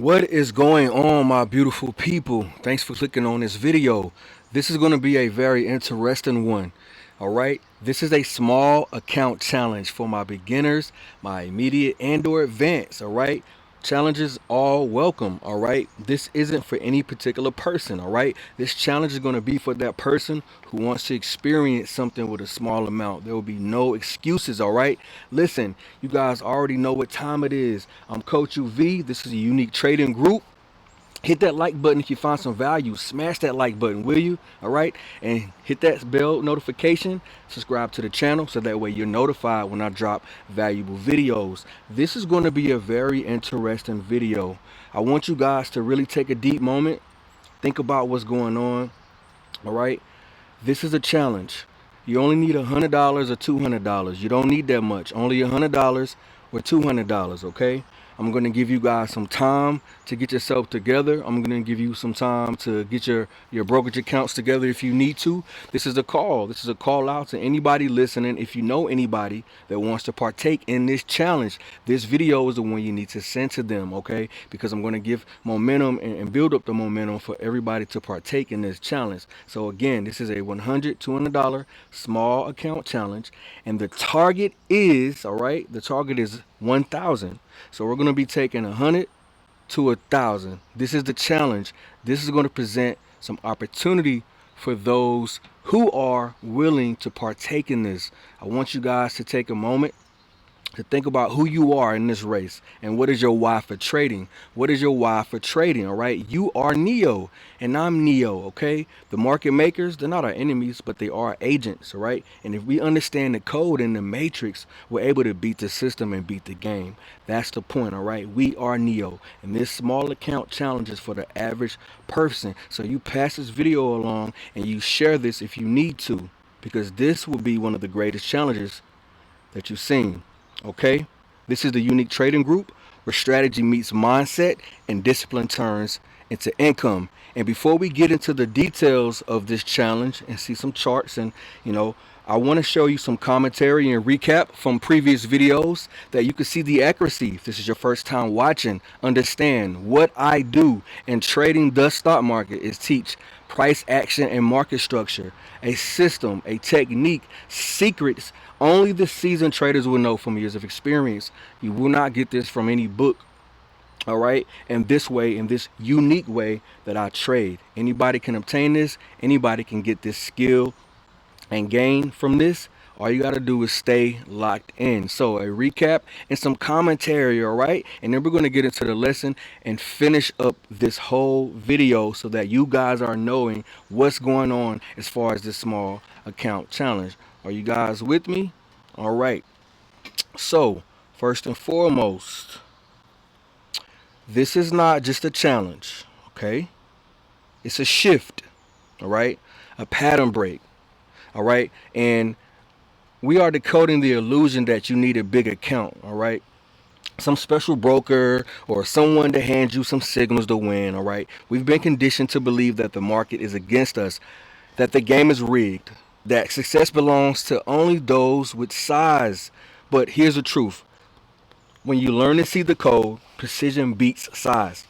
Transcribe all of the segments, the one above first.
What is going on, my beautiful people? Thanks for clicking on this video. This is going to be a very interesting one. All right, this is a small account challenge for my beginners, my immediate and/or advanced. All right, challenges all welcome. All right, this isn't for any particular person. All right, this challenge is going to be for that person who wants to experience something with a small amount. There will be no excuses. All right, listen, you guys already know what time it is. I'm Coach UV. This is a unique trading group. Hit that like button if you find some value. Smash that like button, will you? All right, and hit that bell notification. Subscribe to the channel so that way you're notified when I drop valuable videos. This is going to be a very interesting video. I want you guys to really take a deep moment, think about what's going on. All right, this is a challenge. You only need $100 or $200. You don't need that much. Only $100 or $200. Okay. I'm going to give you guys some time to get yourself together. I'm going to give you some time to get your brokerage accounts together if you need to. This is a call. This is a call out to anybody listening. If you know anybody that wants to partake in this challenge, this video is the one you need to send to them, okay? Because I'm going to give momentum and build up the momentum for everybody to partake in this challenge. So again, this is a $100, $200 small account challenge. And the target is, all right, the target is 1,000. So we're going to be taking 100 to 1,000. This is the challenge. This is going to present some opportunity for those who are willing to partake in this. I want you guys to take a moment to think about who you are in this race and what is your why for trading. What is your why for trading? All right, you are Neo and I'm Neo. Okay, the market makers, they're not our enemies, but they are agents. All right, and if we understand the code in the matrix, we're able to beat the system and beat the game. That's the point. All right, we are Neo, and this small account challenge is for the average person. So you pass this video along and you share this if you need to, because this will be one of the greatest challenges that you've seen. Okay? This is the unique trading group where strategy meets mindset and discipline turns into income. And before we get into the details of this challenge and see some charts and, I want to show you some commentary and recap from previous videos that you can see the accuracy. If this is your first time watching, understand what I do in trading the stock market is teach price action and market structure, a system, a technique, secrets only the seasoned traders will know from years of experience. You will not get this from any book. All right, and this way, in this unique way that I trade, anybody can obtain this, anybody can get this skill and gain from this. All you got to do is stay locked in. So a recap and some commentary, all right? And then we're going to get into the lesson and finish up this whole video so that you guys are knowing what's going on as far as this small account challenge. Are you guys with me? All right. So first and foremost, this is not just a challenge, okay? It's a shift, all right? A pattern break, all right? And we are decoding the illusion that you need a big account, all right? Some special broker or someone to hand you some signals to win, all right? We've been conditioned to believe that the market is against us, that the game is rigged, that success belongs to only those with size. But here's the truth. When you learn to see the code, precision beats size.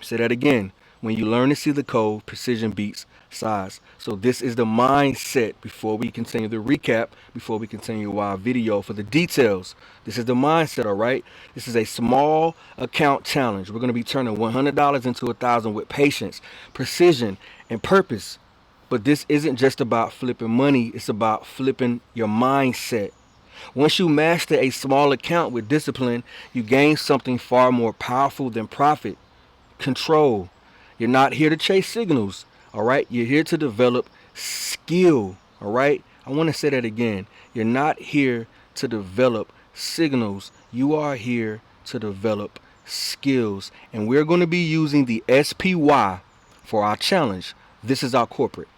Say that again. When you learn to see the code, precision beats size. So this is the mindset before we continue the recap, before we continue our video for the details. This is the mindset, all right? This is a small account challenge. We're going to be turning $100 into 1,000 with patience, precision, and purpose. But this isn't just about flipping money. It's about flipping your mindset. Once you master a small account with discipline, you gain something far more powerful than profit: control. You're not here to chase signals, all right? You're here to develop skill, all right? I want to say that again. You're not here to develop signals. You are here to develop skills. And we're going to be using the SPY for our challenge. This is our corporate.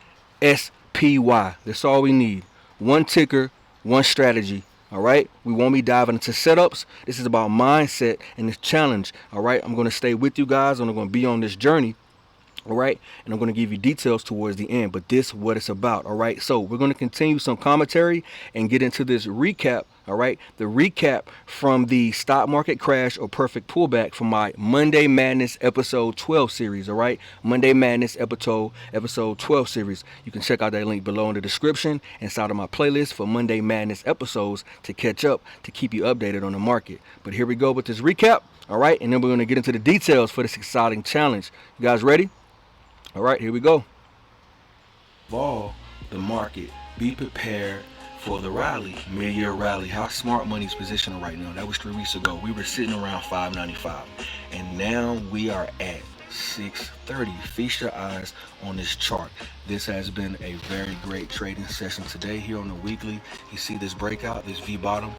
SPY. That's all we need. One ticker, one strategy. All right, we won't be diving into setups. This is about mindset and this challenge. All right, I'm going to stay with you guys and I'm going to be on this journey. All right, and I'm going to give you details towards the end, but this is what it's about. All right, so we're going to continue some commentary and get into this recap. All right, the recap from the stock market crash or perfect pullback from my Monday Madness episode 12 series. All right, Monday Madness episode 12 series. You can check out that link below in the description inside of my playlist for Monday Madness episodes to catch up to keep you updated on the market. But here we go with this recap. All right, and then we're going to get into the details for this exciting challenge. You guys ready? All right, here we go. Ball the market. Be prepared for the rally, mid-year rally. How smart money's positioning right now. That was 3 weeks ago. We were sitting around 595, and now we are at 630. Feast your eyes on this chart. This has been a very great trading session today here on the weekly. You see this breakout, this V bottom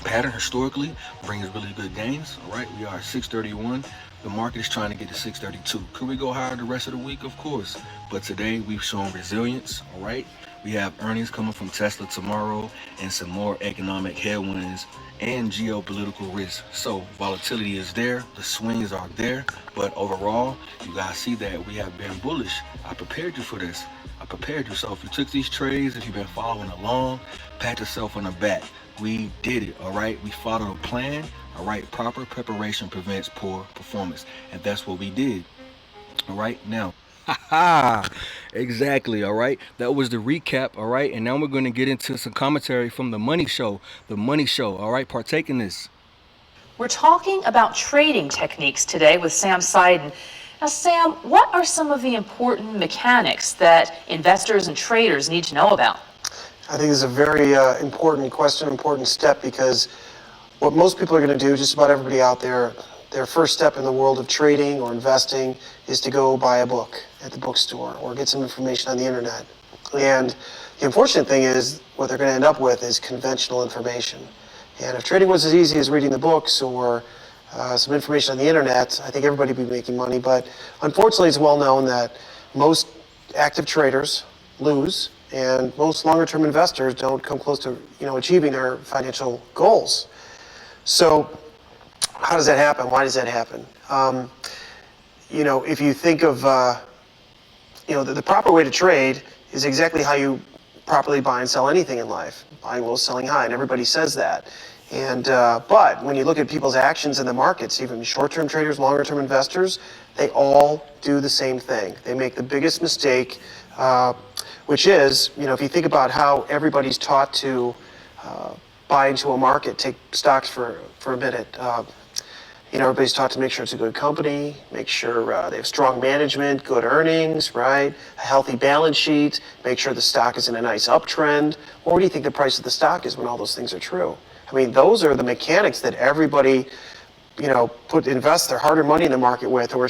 pattern historically brings really good gains. All right, we are at 631. The market is trying to get to 632. Could we go higher the rest of the week? Of course. But today we've shown resilience. All right. We have earnings coming from Tesla tomorrow and some more economic headwinds and geopolitical risks. So volatility is there. The swings are there. But overall, you guys see that we have been bullish. I prepared you for this. I prepared you. So if you took these trades, if you've been following along, pat yourself on the back. We did it. All right. We followed a plan. All right. Proper preparation prevents poor performance. And that's what we did. All right. Now, exactly. All right. That was the recap. All right. And now we're going to get into some commentary from the Money Show. The Money Show. All right. Partake in this. We're talking about trading techniques today with Sam Seiden. Now, Sam, what are some of the important mechanics that investors and traders need to know about? I think it's a very important question, important step, because what most people are going to do, just about everybody out there, their first step in the world of trading or investing is to go buy a book at the bookstore or get some information on the internet. And the unfortunate thing is what they're going to end up with is conventional information. And if trading was as easy as reading the books or some information on the internet, I think everybody would be making money. But unfortunately, it's well known that most active traders lose, and most longer-term investors don't come close to achieving their financial goals. So how does that happen? Why does that happen? If you think of the proper way to trade is exactly how you properly buy and sell anything in life. Buying low, selling high, and everybody says that. And but when you look at people's actions in the markets, even short-term traders, longer-term investors, they all do the same thing. They make the biggest mistake, which is, if you think about how everybody's taught to buy into a market, take stocks for a minute. Everybody's taught to make sure it's a good company, make sure they have strong management, good earnings, right? A healthy balance sheet, make sure the stock is in a nice uptrend. Well, what do you think the price of the stock is when all those things are true? I mean, those are the mechanics that everybody, invest their hard-earned money in the market with, or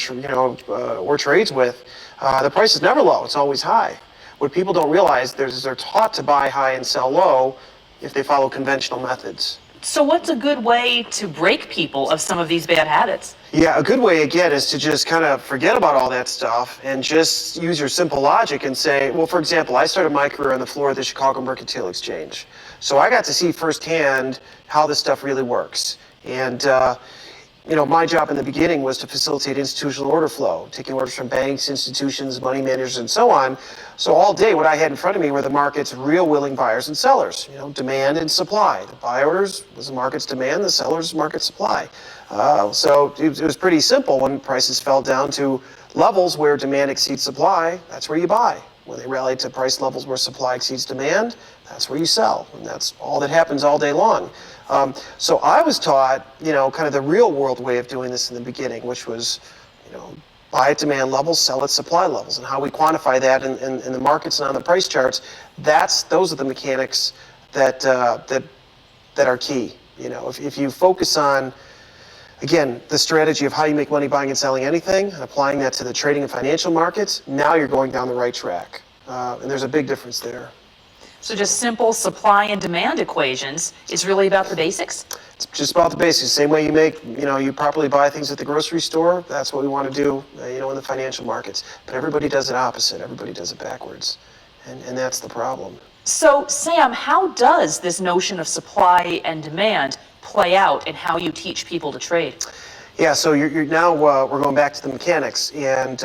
trades with. The price is never low; it's always high. What people don't realize is they're taught to buy high and sell low if they follow conventional methods. So what's a good way to break people of some of these bad habits? Yeah, a good way, again, is to just kind of forget about all that stuff and just use your simple logic and say, well, for example, I started my career on the floor of the Chicago Mercantile Exchange. So I got to see firsthand how this stuff really works. And my job in the beginning was to facilitate institutional order flow, taking orders from banks, institutions, money managers, and so on. So all day, what I had in front of me were the market's real willing buyers and sellers, demand and supply. The buy orders was the market's demand, the sellers' market supply. So it was pretty simple. When prices fell down to levels where demand exceeds supply, that's where you buy. When they rally to price levels where supply exceeds demand, that's where you sell. And that's all that happens all day long. So I was taught, kind of the real world way of doing this in the beginning, which was, buy at demand levels, sell at supply levels, and how we quantify that in the markets and on the price charts. Those are the mechanics that are key. If you focus on, again, the strategy of how you make money buying and selling anything, and applying that to the trading and financial markets, now you're going down the right track. And there's a big difference there. So just simple supply and demand equations is really about the basics? It's just about the basics. Same way you properly buy things at the grocery store, that's what we want to do, in the financial markets. But everybody does it opposite. Everybody does it backwards. And that's the problem. So, Sam, how does this notion of supply and demand play out in how you teach people to trade? Yeah, so you're now we're going back to the mechanics. And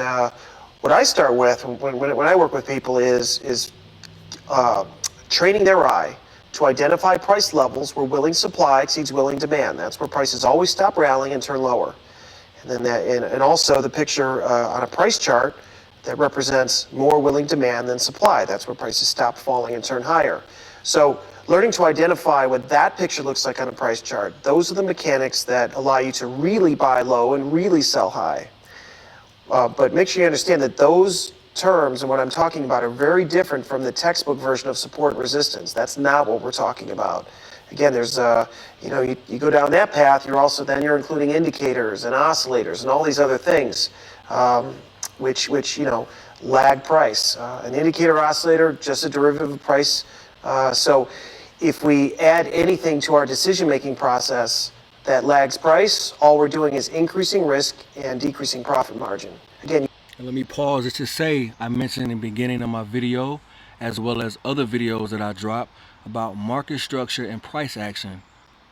what I start with when I work with people is training their eye to identify price levels where willing supply exceeds willing demand. That's where prices always stop rallying and turn lower. And then and also the picture on a price chart that represents more willing demand than supply. That's where prices stop falling and turn higher. So learning to identify what that picture looks like on a price chart, those are the mechanics that allow you to really buy low and really sell high. But make sure you understand that those terms and what I'm talking about are very different from the textbook version of support and resistance. That's not what we're talking about. Again, there's, you go down that path, you're including indicators and oscillators and all these other things, which lag price. An indicator oscillator, just a derivative of price. So if we add anything to our decision-making process that lags price, all we're doing is increasing risk and decreasing profit margin. Again, And let me pause just to say, I mentioned in the beginning of my video, as well as other videos that I drop, about market structure and price action.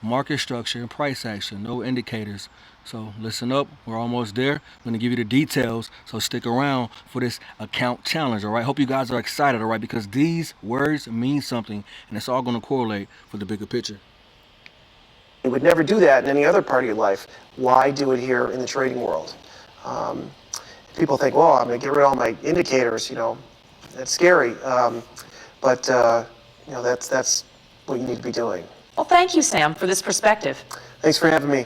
Market structure and price action, no indicators. So listen up, we're almost there. I'm going to give you the details, so stick around for this account challenge, all right? Hope you guys are excited, all right, because these words mean something, and it's all going to correlate for the bigger picture. you would never do that in any other part of your life. Why do it here in the trading world? People think, well, I'm going to get rid of all my indicators, that's scary. But that's what you need to be doing. Well, thank you, Sam, for this perspective. Thanks for having me.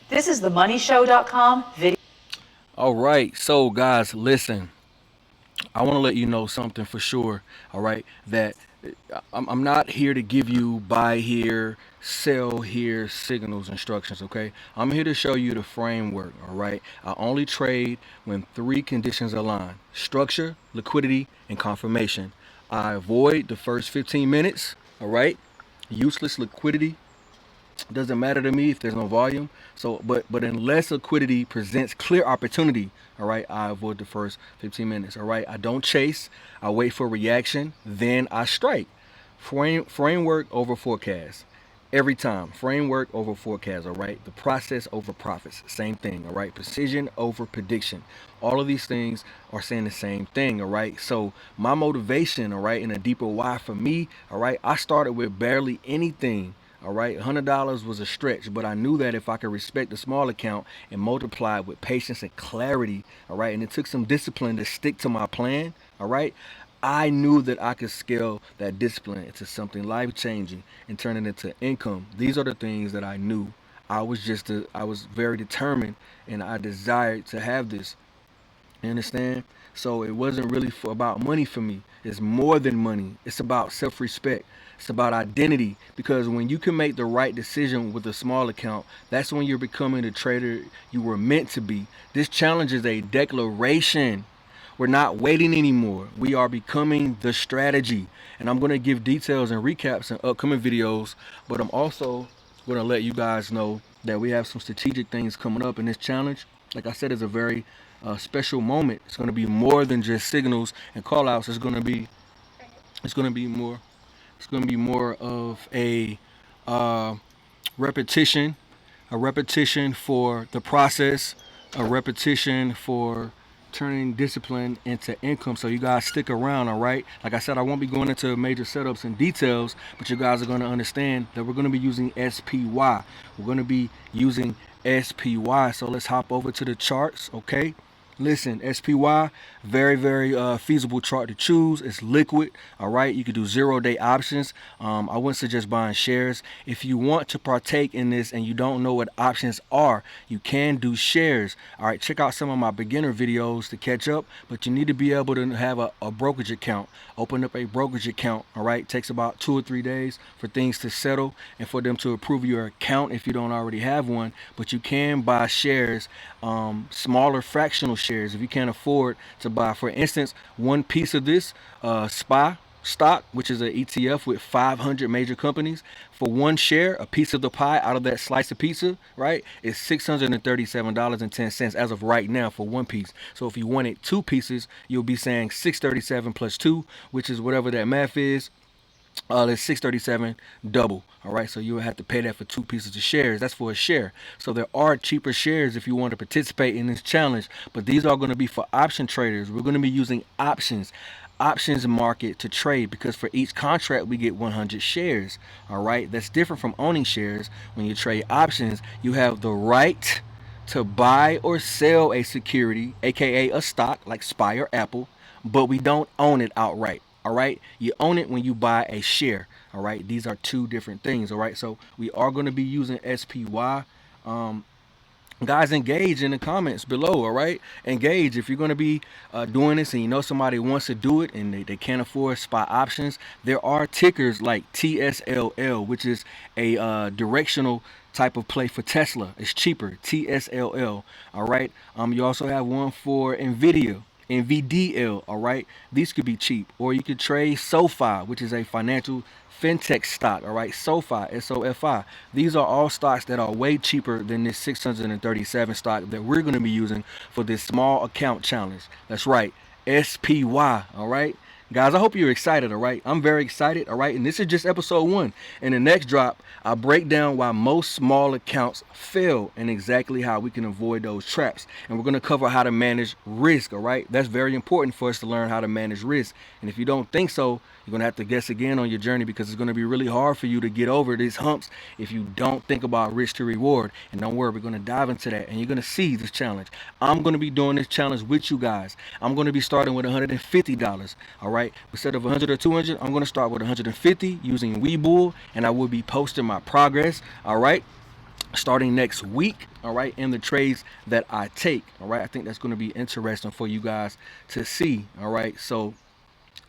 This is themoneyshow.com video. All right, so guys, listen. I want to let you know something for sure, all right, that I'm not here to give you buy here, sell here signals instructions, okay? I'm here to show you the framework, all right? I only trade when three conditions align: structure, liquidity, and confirmation. I avoid the first 15 minutes, all right? Useless liquidity doesn't matter to me if there's no volume. So but unless liquidity presents clear opportunity, all right, I avoid the first 15 minutes. All right, I don't chase, I wait for reaction, then I strike. Framework over forecast every time. Framework over forecast. All right, the process over profits, same thing. All right, precision over prediction. All of these things are saying the same thing. All right, so my motivation, all right, and a deeper why for me, all right, I started with barely anything. All right, $100 was a stretch, but I knew that if I could respect the small account and multiply it with patience and clarity, all right, and it took some discipline to stick to my plan, all right, I knew that I could scale that discipline into something life changing and turn it into income. These are the things that I knew. I was very determined, and I desired to have this. You understand? So it wasn't really about money for me. It's more than money. It's about self-respect. It's about identity. Because when you can make the right decision with a small account, that's when you're becoming the trader you were meant to be. This challenge is a declaration. We're not waiting anymore. We are becoming the strategy. And I'm going to give details and recaps in upcoming videos, but I'm also going to let you guys know that we have some strategic things coming up in this challenge. Like I said, it's a very special moment. It's going to be more than just signals and call outs. It's going to be more of uh, repetition, a repetition for the process, a repetition for turning discipline into income. So you guys stick around, all right? Like I said, I won't be going into major setups and details, but you guys are going to understand that we're going to be using SPY. We're going to be using SPY. So let's hop over to the charts, okay? Listen, SPY, very feasible chart to choose. It's liquid, all right? You can do 0-day options. I wouldn't suggest buying shares. If you want to partake in this and you don't know what options are, you can do shares. All right, check out some of my beginner videos to catch up, but you need to be able to have a brokerage account. Open up a brokerage account, all right? It takes about 2 or 3 days for things to settle and for them to approve your account if you don't already have one, but you can buy shares, smaller fractional shares if you can't afford to buy. For instance, one piece of this SPY stock, which is an ETF with 500 major companies, for one share, a piece of the pie out of that slice of pizza, right, is $637.10 as of right now for one piece. So if you wanted 2 pieces, you'll be saying 637 plus 2, which is whatever that math is. It's 637 double. All right, so you will have to pay that for 2 pieces of shares. That's for a share. So there are cheaper shares if you want to participate in this challenge, but these are going to be for option traders. We're going to be using options. options market to trade, because for each contract we get 100 shares. All right, that's different from owning shares. When you trade options, you have the right to buy or sell a security, aka a stock like SPY or Apple, but we don't own it outright. All right, you own it when you buy a share. All right, these are two different things. All right, so we are going to be using SPY. Um, Guys, engage in the comments below. All right, engage if you're going to be doing this and you know somebody wants to do it and they can't afford spot options. There are tickers like TSLL, which is a directional type of play for Tesla. It's cheaper, TSLL. All right, you also have one for Nvidia, NVDL. All right, these could be cheap, or you could trade SoFi, which is a financial fintech stock. All right, SoFi, SOFI. These are all stocks that are way cheaper than this 637 stock that we're going to be using for this small account challenge. That's right, SPY. All right, guys, I hope you're excited. All right, I'm very excited. All right, and this is just episode 1. In the next drop, I'll break down why most small accounts fail and exactly how we can avoid those traps. And we're going to cover how to manage risk. All right, that's very important for us to learn how to manage risk. And if you don't think so, you're going to have to guess again on your journey, because it's going to be really hard for you to get over these humps if you don't think about risk to reward. And don't worry, we're going to dive into that and you're going to see this challenge. I'm going to be doing this challenge with you guys. I'm going to be starting with $150. All right, instead of 100 or 200, I'm going to start with 150 using Webull, and I will be posting my progress. All right, starting next week. All right, in the trades that I take. All right, I think that's going to be interesting for you guys to see. All right, so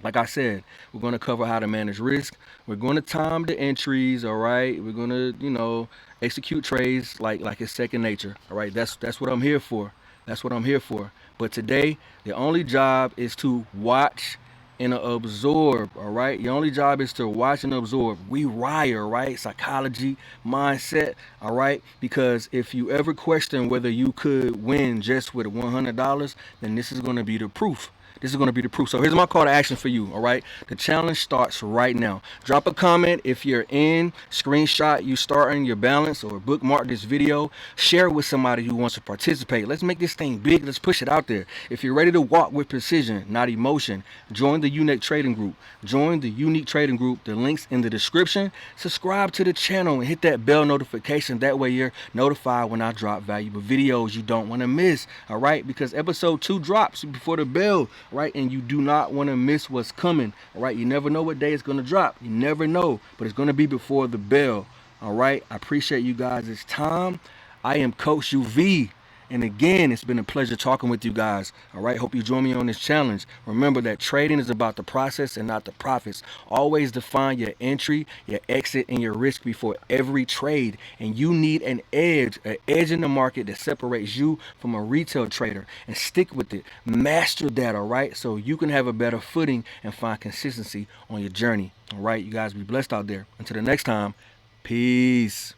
like I said, we're going to cover how to manage risk. We're going to time the entries. All right, we're going to, execute trades like it's second nature. All right, that's what I'm here for. That's what I'm here for. But today, the only job is to watch and absorb. All right, your only job is to watch and absorb. We wire, right? Psychology, mindset. All right, because if you ever question whether you could win just with $100, then this is going to be the proof. This is going to be the proof. So here's my call to action for you. All right, the challenge starts right now. Drop a comment if you're in, screenshot you starting your balance, or bookmark this video. Share it with somebody who wants to participate. Let's make this thing big. Let's push it out there. If you're ready to walk with precision, not emotion, join the Unique Trading Group. Join the Unique Trading Group. The link's in the description. Subscribe to the channel and hit that bell notification. That way you're notified when I drop valuable videos you don't want to miss. All right, because episode 2 drops before the bell. Right, and you do not want to miss what's coming. All right, you never know what day it's going to drop. You never know, but it's going to be before the bell. All right, I appreciate you guys' time. I am Coach UV, and again, it's been a pleasure talking with you guys. All right, hope you join me on this challenge. Remember that trading is about the process and not the profits. Always define your entry, your exit, and your risk before every trade. And you need an edge in the market that separates you from a retail trader. And stick with it. Master that, all right, so you can have a better footing and find consistency on your journey. All right, you guys be blessed out there. Until the next time, peace.